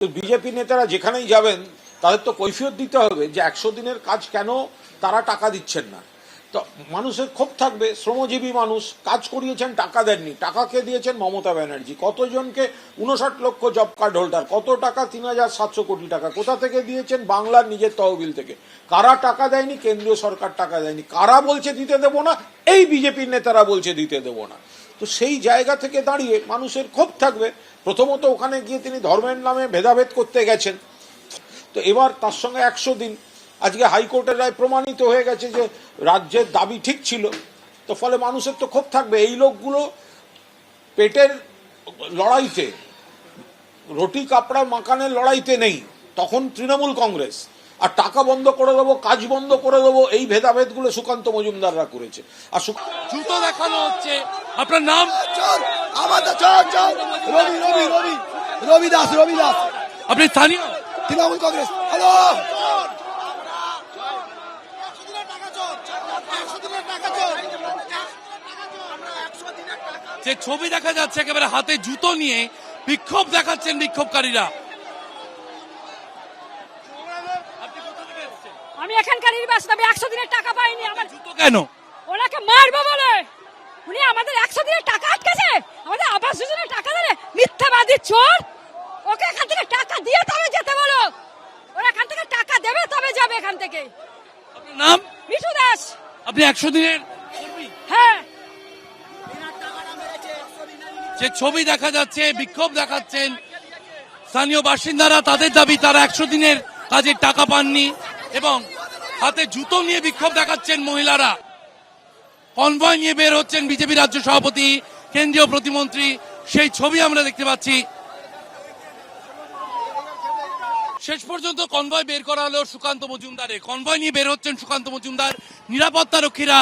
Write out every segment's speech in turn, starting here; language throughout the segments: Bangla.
বিজেপি নেতারা যেখানেই যাবেন তাদের তো কৈফিয়ত দিতে হবে যে 100 দিনের কাজ কেন তারা টাকা দিচ্ছেন না। তো মানুষের ক্ষোভ থাকবে, শ্রমজীবী মানুষ কাজ করিয়েছেন টাকা দেননি, টাকাকে দিয়েছেন মমতা ব্যানার্জি। কতজনকে 59 লক্ষ জব কার্ড হোল্ডার, কত টাকা 3700 কোটি টাকা কোথা থেকে দিয়েছেন? বাংলার নিজের তহবিল থেকে। কারা টাকা দেয়নি? কেন্দ্রীয় সরকার টাকা দেয়নি। কারা বলছে দিতে দেব না? এই বিজেপির নেতারা বলছে দিতে দেব না। তো সেই জায়গা থেকে দাঁড়িয়ে মানুষের ক্ষোভ থাকবে। প্রথমত ওখানে গিয়ে তিনি ধর্মের নামে ভেদাভেদ করতে গেছেন, তো এবার তার সঙ্গে 100 দিন। আজকে হাইকোর্টের রায় প্রমাণিত হয়ে গেছে যে রাজ্যের দাবি ঠিক ছিল, তো ফলে মানুষের তো ক্ষোভ থাকবে। এই লোকগুলো পেটের লড়াইতে, রুটি কাপড়া মাকানের লড়াইতে নেই, তখন তৃণমূল কংগ্রেস। আর টাকা বন্ধ করে দেবো, কাজ বন্ধ করে দেবো, এই ভেদাভেদগুলো সুকান্ত মজুমদাররা করেছে। আর জুতো দেখানো হচ্ছে। আপনার নাম? রবি দাস। আপনি স্থানীয়? তৃণমূল কংগ্রেস। হ্যালো, যে ছবি দেখা যাচ্ছে একেবারে হাতে জুতো নিয়ে বিক্ষোভ দেখাচ্ছেন বিক্ষোভকারীরা। আমি এখানকারই বাসিন্দা, আমি 100 দিনের টাকা পাইনি। আমার জুতো কেন? ওনাকে মারবো বলে উনি আমাদের 100 দিনের টাকা আটকেছে, আমাদের আবাস যোজনার টাকা দেবে। মিথ্যাবাদী চোর, ওকে এখান থেকে টাকা দিয়ে তবে যেতে বলো। ওরা এখান থেকে টাকা দেবে তবে যাবে এখান থেকে। আপনার নাম? মিঠু দাস। আপনি 100 দিনের কর্মী? হ্যাঁ। যে ছবি দেখা যাচ্ছে, বিক্ষোভ দেখাচ্ছেন স্থানীয় বাসিন্দারা। তাদের দাবি তারা 100 দিনের কাজের টাকা পাননি এবং হাতে জুতো নিয়ে বিক্ষোভ দেখাচ্ছেন মহিলারা। কনভয় নিয়ে বের হচ্ছেন বিজেপি রাজ্য সভাপতি, কেন্দ্রীয় প্রতিমন্ত্রী, সেই ছবি আমরা দেখতে পাচ্ছি। শেষ পর্যন্ত কনভয় বের করা হলো সুকান্ত মজুমদারের। কনভয় নিয়ে বের হচ্ছেন সুকান্ত মজুমদার। নিরাপত্তা রক্ষীরা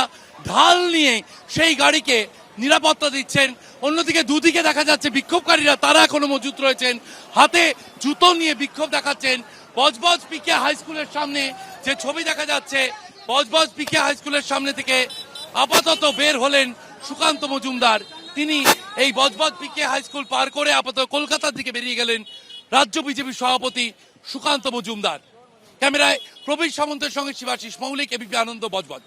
ঢাল নিয়ে সেই গাড়িকে নিরাপত্তা দিচ্ছেন। অন্যদিকে দুদিকে দেখা যাচ্ছে বিক্ষোভকারীরা, তারা এখনো মজুত রয়েছেন, হাতে জুতো নিয়ে বিক্ষোভ দেখাচ্ছেন। বজবজ পিকে হাই স্কুলের সামনে যে ছবি দেখা যাচ্ছে, বজবজ পিকে হাই স্কুলের সামনে থেকে আপাতত বের হলেন সুকান্ত মজুমদার। তিনি এই বজবজ পিকে হাই স্কুল পার করে আপাতত কলকাতার দিকে বেরিয়ে গেলেন রাজ্য বিজেপি সভাপতি সুকান্ত মজুমদার। ক্যামেরায় প্রবীর সামন্তের সঙ্গে শিবাশিস মৌলিক, এবিপি আনন্দ, বজবজ।